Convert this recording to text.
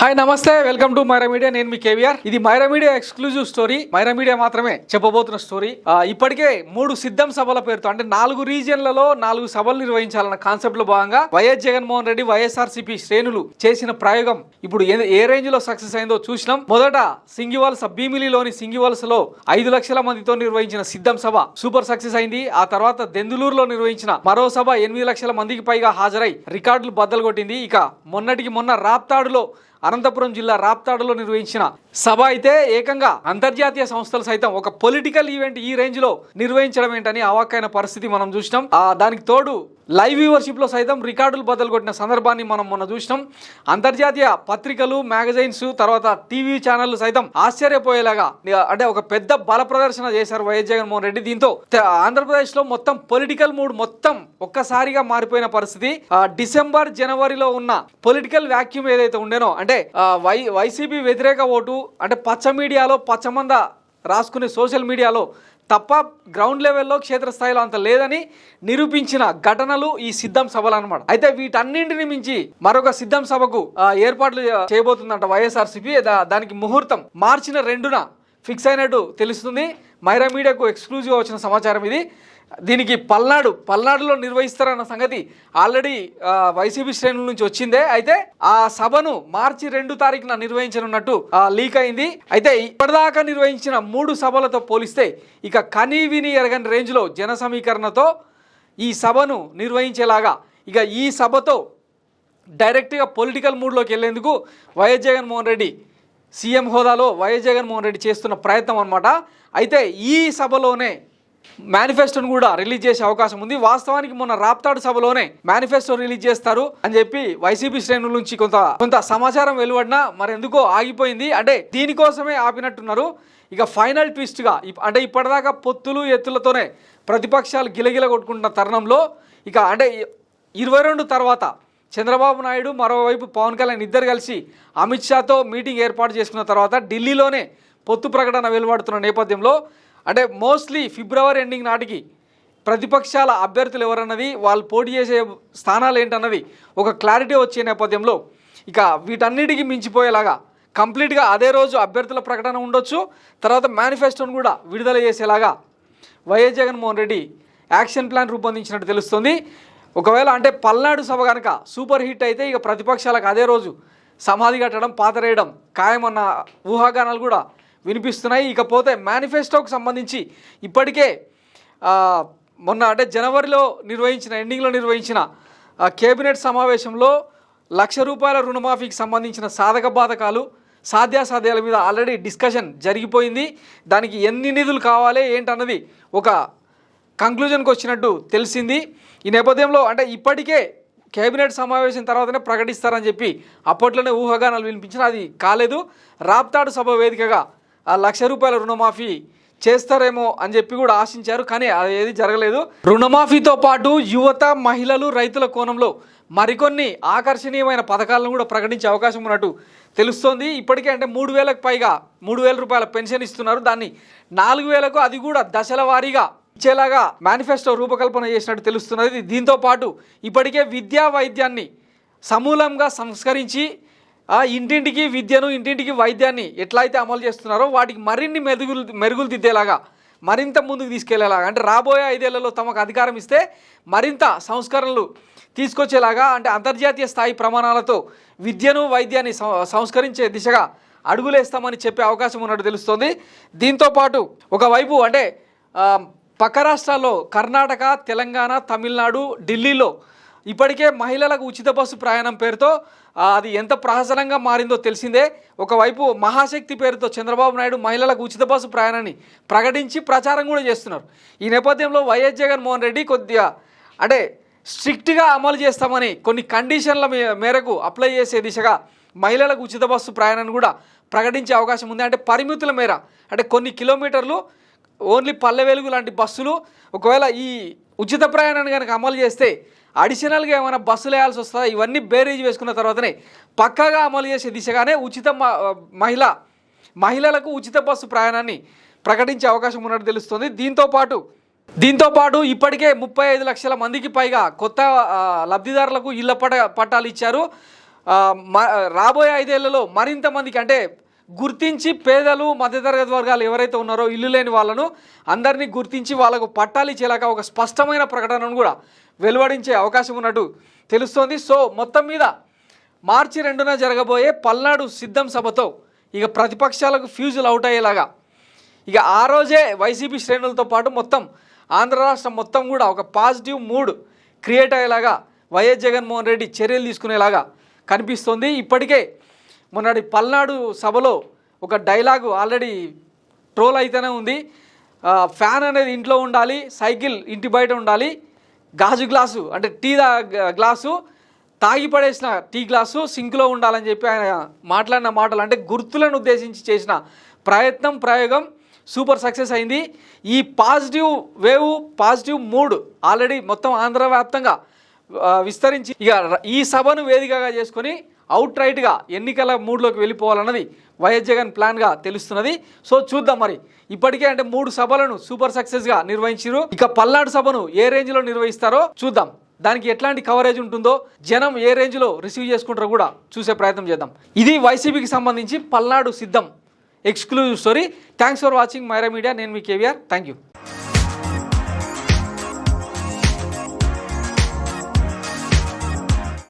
Hi నమస్తే, welcome to Myra media. నేను మీ కేవీఆర్. ఇది Myra media exclusive story. Myra media మాత్రమే చెప్పబోతున్న స్టోరీ. ఇప్పటికే 3 సిద్ధం సభల పేరుతో అంటే 4 రీజియన్లలో 4 సభలు నిర్వహించాలన్న కాన్సెప్ట్ లో భాగంగా వైఎస్ జగన్మోహన్ రెడ్డి వైఎస్ఆర్సీపీ శ్రేణులు చేసిన ప్రయోగం ఇప్పుడు ఏ రేంజ్ లో సక్సెస్ అయిందో చూసినాం. మొదట సింగివలస భీమిలిలోని సింగివలసలో 5 లక్షల మందితో నిర్వహించిన సిద్ధం సభ సూపర్ సక్సెస్ అయింది. ఆ తర్వాత దెందులూరులో నిర్వహించిన మరో సభ 8 లక్షల మందికి పైగా హాజరై రికార్డులు బద్దలు కొట్టింది. ఇక మొన్న రాప్తాడులో అనంతపురం జిల్లా రాప్తాడులో నిర్వహించిన సభ అయితే ఏకంగా అంతర్జాతీయ సంస్థలు సైతం ఒక పొలిటికల్ ఈవెంట్ ఈ రేంజ్ లో నిర్వహించడం ఏంటని అవాక్కైన పరిస్థితి మనం చూసినాం. దానికి తోడు లైవ్ వ్యూవర్షిప్ లో సైతం రికార్డులు బద్దలు కొట్టిన సందర్భాన్ని మనం మొన్న చూసినాం. అంతర్జాతీయ పత్రికలు, మ్యాగజైన్స్, తర్వాత టీవీ ఛానళ్లు సైతం ఆశ్చర్యపోయేలాగా అంటే ఒక పెద్ద బల ప్రదర్శన చేశారు వైఎస్ జగన్మోహన్ రెడ్డి. దీంతో ఆంధ్రప్రదేశ్ లో మొత్తం పొలిటికల్ మూడ్ మొత్తం ఒక్కసారిగా మారిపోయిన పరిస్థితి. డిసెంబర్ జనవరిలో ఉన్న పొలిటికల్ వ్యాక్యూమ్ ఏదైతే ఉండేనో అంటే వైసీపీ వ్యతిరేక ఓటు అంటే పచ్చ మీడియాలో పచ్చమంద రాసుకునే సోషల్ మీడియాలో తప్ప గ్రౌండ్ లెవెల్లో క్షేత్రస్థాయిలో అంత లేదని నిరూపించిన ఘటనలు ఈ సిద్ధం సభలు అనమాట. అయితే వీటన్నింటిని మించి మరొక సిద్ధం సభకు ఏర్పాట్లు చేయబోతుందంట వైఎస్ఆర్సీపీ. దానికి ముహూర్తం మార్చి 2న ఫిక్స్ అయినట్టు తెలుస్తుంది. మైరా మీడియాకు ఎక్స్క్లూజివ్ వచ్చిన సమాచారం ఇది. దీనికి పల్నాడులో నిర్వహిస్తారన్న సంగతి ఆల్రెడీ వైసీపీ శ్రేణుల నుంచి వచ్చిందే. అయితే ఆ సభను మార్చి 2 తారీఖున నిర్వహించనున్నట్టు లీక్ అయింది. అయితే ఇప్పటిదాకా నిర్వహించిన 3 సభలతో పోలిస్తే ఇక కనీ విని ఎరగని రేంజ్లో జన సమీకరణతో ఈ సభను నిర్వహించేలాగా ఇక ఈ సభతో డైరెక్ట్గా పొలిటికల్ మూడ్లోకి వెళ్లేందుకు వైఎస్ జగన్మోహన్ రెడ్డి సీఎం హోదాలో వైఎస్ జగన్మోహన్ రెడ్డి చేస్తున్న ప్రయత్నం అనమాట. అయితే ఈ సభలోనే మేనిఫెస్టోను కూడా రిలీజ్ చేసే అవకాశం ఉంది. వాస్తవానికి మొన్న రాప్తాడు సభలోనే మేనిఫెస్టో రిలీజ్ చేస్తారు అని చెప్పి వైసీపీ శ్రేణుల నుంచి కొంత సమాచారం వెలువడినా మరి ఎందుకో ఆగిపోయింది. అంటే దీనికోసమే ఆపినట్టున్నారు. ఇక ఫైనల్ ట్విస్ట్గా అంటే ఇప్పటిదాకా పొత్తులు ఎత్తులతోనే ప్రతిపక్షాలు గిలగిల కొట్టుకుంటున్న తరుణంలో ఇక అంటే 22 తర్వాత చంద్రబాబు నాయుడు మరోవైపు పవన్ కళ్యాణ్ ఇద్దరు కలిసి అమిత్ షాతో మీటింగ్ ఏర్పాటు చేసుకున్న తర్వాత ఢిల్లీలోనే పొత్తు ప్రకటన వెలువడుతున్న నేపథ్యంలో అంటే మోస్ట్లీ ఫిబ్రవరి ఎండింగ్ నాటికి ప్రతిపక్షాల అభ్యర్థులు ఎవరన్నది, వాళ్ళు పోటీ చేసే స్థానాలు ఏంటన్నది ఒక క్లారిటీ వచ్చే నేపథ్యంలో ఇక వీటన్నిటికీ మించిపోయేలాగా కంప్లీట్గా అదే రోజు అభ్యర్థుల ప్రకటన ఉండొచ్చు. తర్వాత మేనిఫెస్టోను కూడా విడుదల చేసేలాగా YS Jaganmohan Reddy action plan రూపొందించినట్టు తెలుస్తుంది. ఒకవేళ అంటే పల్నాడు సభ కనుక సూపర్ హిట్ అయితే ఇక ప్రతిపక్షాలకు అదే రోజు సమాధి కట్టడం, పాతరేయడం ఖాయమన్న ఊహాగానాలు కూడా వినిపిస్తున్నాయి. ఇకపోతే మేనిఫెస్టోకు సంబంధించి ఇప్పటికే మొన్న అంటే జనవరిలో ఎండింగ్లో నిర్వహించిన కేబినెట్ సమావేశంలో ₹1,00,000 రుణమాఫీకి సంబంధించిన సాధక బాధకాలు, సాధ్యాసాధ్యాల మీద ఆల్రెడీ డిస్కషన్ జరిగిపోయింది. దానికి ఎన్ని నిధులు కావాలి ఏంటన్నది ఒక కంక్లూజన్కి వచ్చినట్టు తెలిసింది. ఈ నేపథ్యంలో అంటే ఇప్పటికే కేబినెట్ సమావేశం తర్వాతనే ప్రకటిస్తారని చెప్పి అప్పట్లోనే ఊహాగానాలు వినిపించిన అది కాలేదు. రాప్తాడు సభ వేదికగా ఆ ₹1,00,000 రుణమాఫీ చేస్తారేమో అని చెప్పి కూడా ఆశించారు. కానీ అది ఏది జరగలేదు. రుణమాఫీతో పాటు యువత, మహిళలు, రైతుల కోణంలో మరికొన్ని ఆకర్షణీయమైన పథకాలను కూడా ప్రకటించే అవకాశం ఉన్నట్టు తెలుస్తోంది. ఇప్పటికే అంటే 3,000కు పైగా ₹3,000 పెన్షన్ ఇస్తున్నారు. దాన్ని 4,000కు అది కూడా దశల వారీగా ఇచ్చేలాగా మేనిఫెస్టో రూపకల్పన చేసినట్టు తెలుస్తున్నది. దీంతో పాటు ఇప్పటికే విద్యా వైద్యాన్ని సమూలంగా సంస్కరించి ఇంటింటికి విద్యను, ఇంటింటికి వైద్యాన్ని ఎట్లయితే అమలు చేస్తున్నారో వాటికి మరిన్ని మెరుగులు దిద్దేలాగా మరింత ముందుకు తీసుకెళ్లేలాగా అంటే రాబోయే 5 ఏళ్లలో తమకు అధికారం ఇస్తే మరింత సంస్కరణలు తీసుకొచ్చేలాగా అంటే అంతర్జాతీయ స్థాయి ప్రమాణాలతో విద్యను, వైద్యాన్ని సంస్కరించే దిశగా అడుగులేస్తామని చెప్పే అవకాశం ఉన్నట్టు తెలుస్తోంది. దీంతోపాటు ఒకవైపు అంటే పక్క రాష్ట్రాల్లో కర్ణాటక, తెలంగాణ, తమిళనాడు, ఢిల్లీలో ఇప్పటికే మహిళలకు ఉచిత బస్సు ప్రయాణం పేరుతో అది ఎంత ప్రహసనంగా మారిందో తెలిసిందే. ఒకవైపు మహాశక్తి పేరుతో చంద్రబాబు నాయుడు మహిళలకు ఉచిత బస్సు ప్రయాణాన్ని ప్రకటించి ప్రచారం కూడా చేస్తున్నారు. ఈ నేపథ్యంలో వైఎస్ జగన్మోహన్ రెడ్డి కొద్దిగా అంటే స్ట్రిక్ట్గా అమలు చేస్తామని కొన్ని కండిషన్ల మేరకు అప్లై చేసే దిశగా మహిళలకు ఉచిత బస్సు ప్రయాణాన్ని కూడా ప్రకటించే అవకాశం ఉంది. అంటే పరిమితుల మేర అంటే కొన్ని కిలోమీటర్లు ఓన్లీ పల్లె వెలుగు లాంటి బస్సులు ఒకవేళ ఈ ఉచిత ప్రయాణాన్ని కనుక అమలు చేస్తే అడిషనల్గా ఏమైనా బస్సులు వేయాల్సి వస్తుందా, ఇవన్నీ బేరీజ్ వేసుకున్న తర్వాతనే పక్కాగా అమలు చేసే దిశగానే మహిళలకు ఉచిత బస్సు ప్రయాణాన్ని ప్రకటించే అవకాశం ఉన్నట్టు తెలుస్తుంది. దీంతోపాటు ఇప్పటికే 35 లక్షల మందికి పైగా కొత్త లబ్ధిదారులకు ఇళ్ల పట్టాలు ఇచ్చారు. రాబోయే 5 ఏళ్లలో మరింత మందికి అంటే గుర్తించి పేదలు మధ్యతరగతి వర్గాలు ఎవరైతే ఉన్నారో ఇల్లు లేని వాళ్ళను అందరినీ గుర్తించి వాళ్ళకు పట్టాలు ఇచ్చేలాగా ఒక స్పష్టమైన ప్రకటనను కూడా వెలువడించే అవకాశం ఉన్నట్టు తెలుస్తోంది. సో మొత్తం మీద మార్చి 2న జరగబోయే పల్నాడు సిద్ధం సభతో ఇక ప్రతిపక్షాలకు ఫ్యూజులు అవుట్ అయ్యేలాగా ఇక ఆ రోజే వైసీపీ శ్రేణులతో పాటు మొత్తం ఆంధ్ర రాష్ట్రం మొత్తం కూడా ఒక పాజిటివ్ మూడ్ క్రియేట్ అయ్యేలాగా వైఎస్ జగన్మోహన్ రెడ్డి చర్యలు తీసుకునేలాగా కనిపిస్తోంది. ఇప్పటికే మొన్నటి పల్నాడు సభలో ఒక డైలాగు ఆల్రెడీ ట్రోల్ అయితేనే ఉంది. ఫ్యాన్ అనేది ఇంట్లో ఉండాలి, సైకిల్ ఇంటి బయట ఉండాలి, గాజు గ్లాసు అంటే టీ గ్లాసు తాగి పడేసిన టీ గ్లాసు సింక్లో ఉండాలని చెప్పి ఆయన మాట్లాడిన మాటలు అంటే గుర్తులను ఉద్దేశించి చేసిన ప్రయోగం సూపర్ సక్సెస్ అయింది. ఈ positive wave positive mood already మొత్తం ఆంధ్ర వ్యాప్తంగా విస్తరించి ఇక ఈ సభను వేదికగా చేసుకొని అవుట్ రైట్గా ఎన్నికల మూడ్లోకి వెళ్ళిపోవాలన్నది వైఎస్ జగన్ ప్లాన్గా తెలుస్తున్నది. సో చూద్దాం మరి. ఇప్పటికే అంటే 3 సభలను సూపర్ సక్సెస్గా నిర్వహించారు. ఇక పల్నాడు సభను ఏ రేంజ్లో నిర్వహిస్తారో చూద్దాం. దానికి ఎట్లాంటి కవరేజ్ ఉంటుందో, జనం ఏ రేంజ్లో రిసీవ్ చేసుకుంటారో కూడా చూసే ప్రయత్నం చేద్దాం. ఇది వైసీపీకి సంబంధించి పల్నాడు సిద్ధం exclusive story. Thanks for watching Myra media. నేను మీ కేవీఆర్. Thank you.